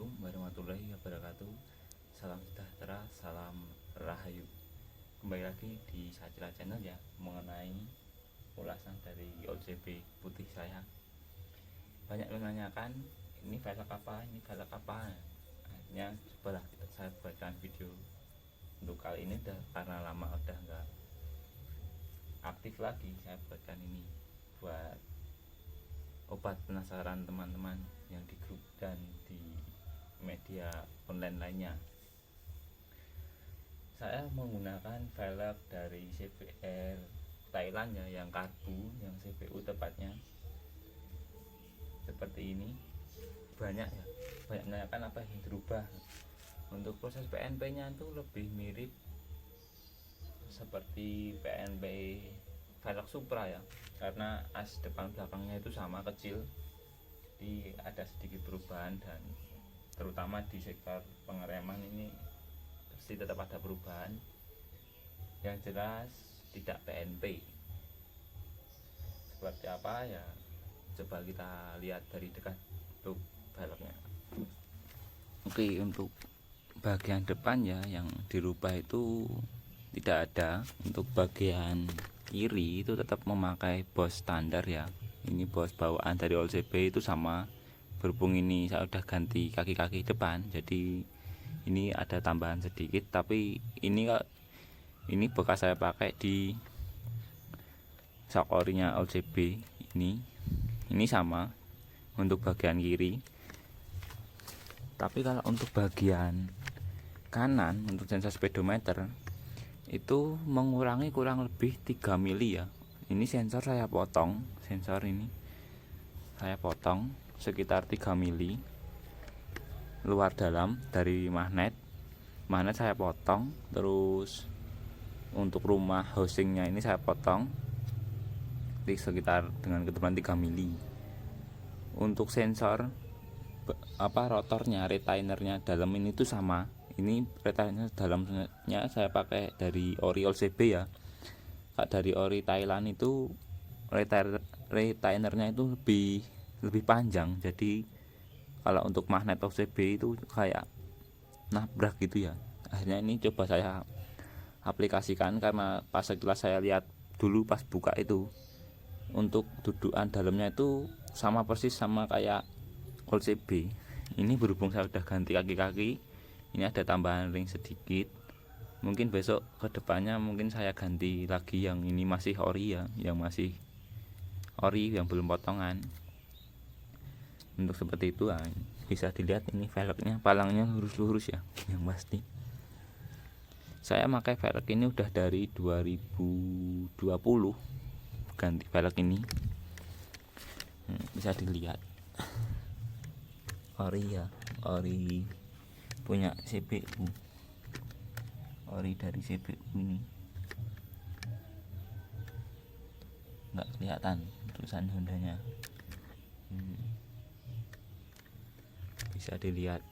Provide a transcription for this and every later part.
Assalamualaikum warahmatullahi wabarakatuh. Salam sejahtera, salam rahayu. Kembali lagi di Sacila Channel ya, mengenai ulasan dari OJB putih saya. Banyak menanyakan ini velg apa, ini velg apa. Akhirnya cobalah saya buatkan video untuk kali ini karena lama udah nggak aktif lagi. Saya buatkan ini buat obat penasaran teman-teman yang di grup dan di media online lainnya. Saya menggunakan velg dari CBR Thailand ya, yang karbu, yang CPU tepatnya seperti ini. Banyak menanyakan apa yang berubah. Untuk proses PNP nya itu lebih mirip seperti PNP velg Supra ya, karena as depan belakangnya itu sama kecil. Jadi ada sedikit perubahan, dan terutama di sektor pengereman ini pasti tetap ada perubahan. Yang jelas tidak PNP. Seperti apa ya, coba kita lihat dari dekat untuk velgnya. Oke, untuk bagian depan ya yang dirubah itu tidak ada. Untuk bagian kiri itu tetap memakai bos standar ya. Ini bos bawaan dari OJB itu sama. Berhubung ini saya udah ganti kaki-kaki depan, jadi ini ada tambahan sedikit. Tapi ini bekas saya pakai di shock orinya OJB. Ini sama untuk bagian kiri. Tapi kalau untuk bagian kanan, untuk sensor speedometer itu mengurangi kurang lebih 3 mili ya. Ini sensor saya potong, sensor ini saya potong sekitar 3 mili luar dalam dari magnet saya potong. Terus untuk rumah housingnya ini saya potong di sekitar dengan ketebalan 3 mili. Untuk sensor rotornya, retainernya dalam ini tuh sama. Ini retainer dalamnya saya pakai dari ori OJB ya. Dari ori Thailand itu retainernya itu lebih panjang. Jadi kalau untuk magnet OJB itu kayak nabrak gitu ya. Akhirnya ini coba saya aplikasikan, karena pas setelah saya lihat dulu pas buka itu, untuk dudukan dalamnya itu sama persis sama kayak OJB. Ini berhubung saya udah ganti kaki-kaki, ini ada tambahan ring sedikit. Mungkin besok kedepannya mungkin saya ganti lagi yang ini masih ori ya, yang masih ori yang belum potongan. Untuk seperti itu bisa dilihat ini velgnya, palangnya lurus-lurus ya, yang pasti. Saya pakai velg ini udah dari 2020 ganti velg ini. Bisa dilihat ori ya, ori punya CPU, ori dari CPU ini. Nggak kelihatan tulisan Hondanya. Bisa dilihat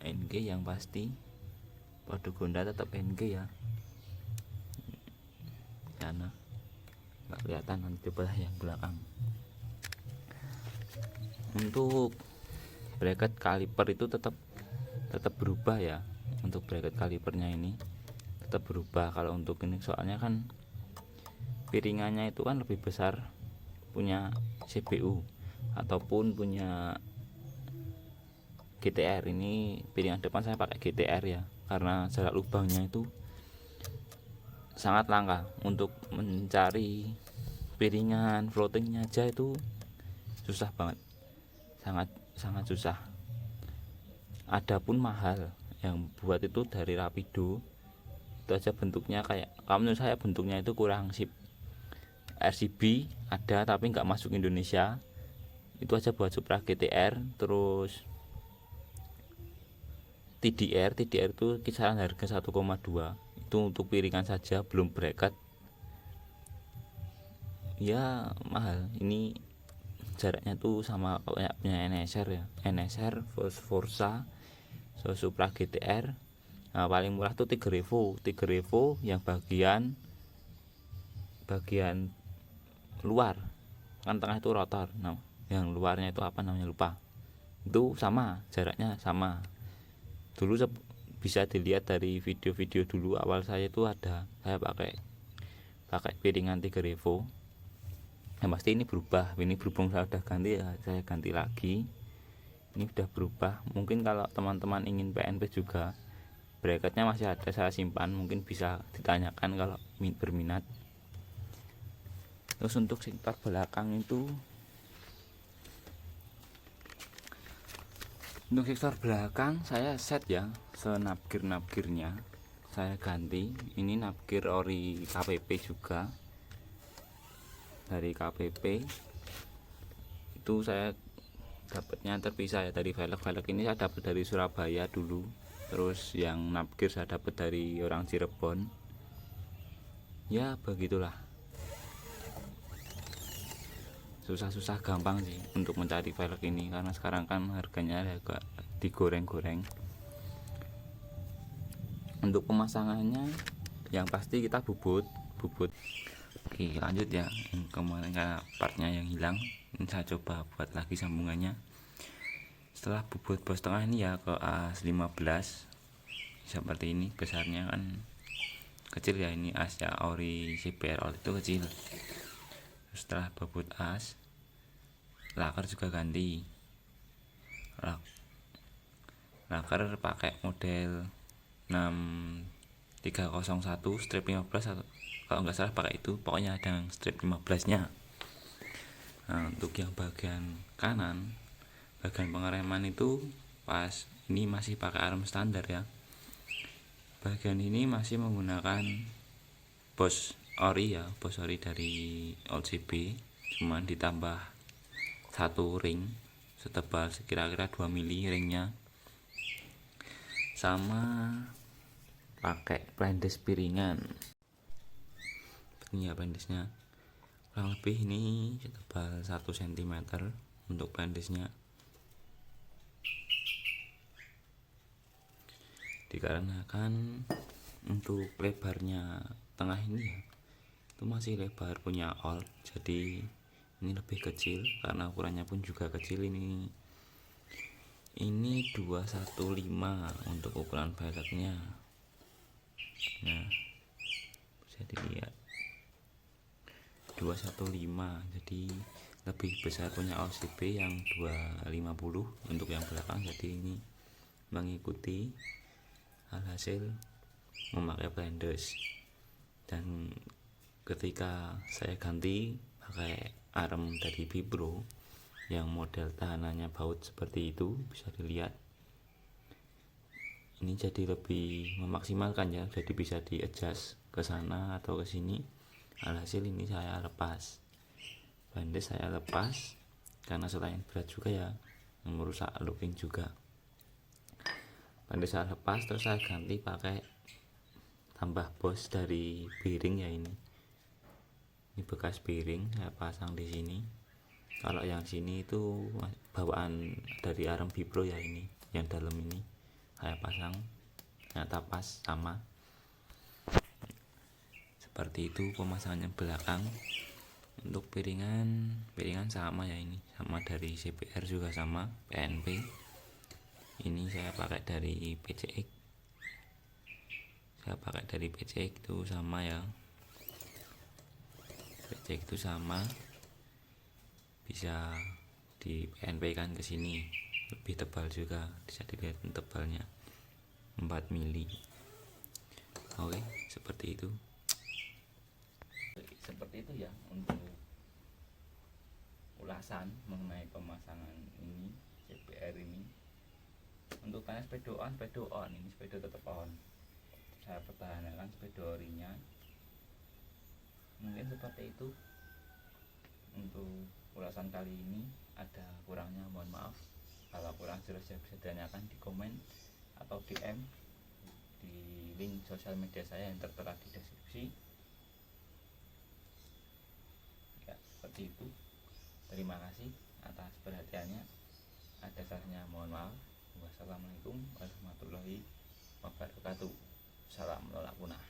NG yang pasti, produk Honda tetap NG ya. Sana nggak kelihatan, nanti coba yang belakang. Untuk bracket kaliper itu tetap berubah ya. Untuk bracket kalipernya ini tetap berubah. Kalau untuk ini soalnya kan piringannya itu kan lebih besar punya CPU ataupun punya GTR. Ini piringan depan saya pakai GTR ya, karena jarak lubangnya itu sangat langka. Untuk mencari piringan floatingnya aja itu susah banget, sangat susah. Adapun mahal yang buat itu dari Rapido, itu aja bentuknya kayak, menurut saya bentuknya itu kurang sip. RCB ada tapi nggak masuk Indonesia. Itu aja buat Supra GTR. Terus TDR itu kisaran harga 1,2. Itu untuk piringan saja, belum bracket ya, mahal. Ini jaraknya tuh sama kayak punya NSR ya, NSR, Forza, Supra GTR. Nah, paling murah tuh Tiger Evo yang bagian luar kan, tengah itu rotor. Nah, yang luarnya itu apa namanya lupa. itu sama, jaraknya sama. Dulu bisa dilihat dari video-video dulu awal saya itu ada saya pakai piringan 3 revo. Yang pasti ini berubah, ini berhubung saya udah ganti ya, saya ganti lagi. Ini udah berubah. Mungkin kalau teman-teman ingin PNP juga, bracketnya masih ada, saya simpan, mungkin bisa ditanyakan kalau berminat. Terus untuk sektor belakang itu, untuk sektor belakang saya set ya, senapkir-napkirnya saya ganti. Ini napkir ori KPP juga, dari KPP itu saya dapatnya terpisah ya, dari velg ini saya dapat dari Surabaya dulu. Terus yang napkir saya dapat dari orang Cirebon. Ya begitulah, susah-susah gampang sih untuk mencari velg ini, karena sekarang kan harganya agak digoreng-goreng. Untuk pemasangannya yang pasti kita bubut. Oke, lanjut ya. Kemarin karena partnya yang hilang, ini saya coba buat lagi sambungannya. Setelah bubut bos tengah ini ya ke as 15 seperti ini, besarnya kan kecil ya, ini as ya ori CBR all itu kecil. Setelah bubut as, laker juga ganti. Laker pakai model 6301 strip 15 atau kalau nggak salah pakai itu, pokoknya ada yang strip 15 nya. Nah, untuk yang bagian kanan, bagian pengereman itu pas ini masih pakai arm standar ya. Bagian ini masih menggunakan Bosch ori ya, Bosch ori dari OCB, cuman ditambah satu ring setebal kira-kira 2 mili ringnya, sama pakai plendes piringan. Ini ya plendesnya, kurang lebih ini setebal 1 cm untuk plendesnya, dikarenakan untuk lebarnya tengah ini ya itu masih lebar punya all, jadi ini lebih kecil karena ukurannya pun juga kecil. Ini 215 untuk ukuran velgnya. Nah, bisa dilihat 215, jadi lebih besar punya OCB yang 250 untuk yang belakang. Jadi ini mengikuti hasil memakai blenders. Dan ketika saya ganti pakai arm dari Vibro yang model tahanannya baut seperti itu, bisa dilihat ini jadi lebih memaksimalkan ya, jadi bisa di adjust ke sana atau ke sini. Alhasil ini saya lepas blenders, saya lepas karena selain berat juga ya merusak looping juga. Blenders saya lepas, terus saya ganti pakai tambah Bosch dari bearing ya. Ini bekas bearing saya pasang di sini. Kalau yang sini itu bawaan dari arm Vibro ya, ini yang dalam ini saya pasang, ternyata pas sama. Seperti itu pemasangannya belakang. Untuk piringan sama ya, ini sama dari CBR juga sama PNP. Ini saya pakai dari PCX, itu sama ya, PCX itu sama, bisa di PNP kan ke sini, lebih tebal juga, bisa dilihat tebalnya 4 mili. Oke, seperti itu ya untuk ulasan mengenai pemasangan ini CBR ini. Untuk tanya speedo on, ini speedo tetap on, saya pertahankan speedo orinya. Mungkin seperti itu untuk ulasan kali ini. Ada kurangnya mohon maaf, kalau kurang jelas ya bisa ditanyakan di komen atau DM di link sosial media saya yang tertera di deskripsi ya. Seperti itu, terima kasih atas perhatiannya. Ada salahnya mohon maaf. Wassalamualaikum warahmatullahi wabarakatuh. Salam nolak punah.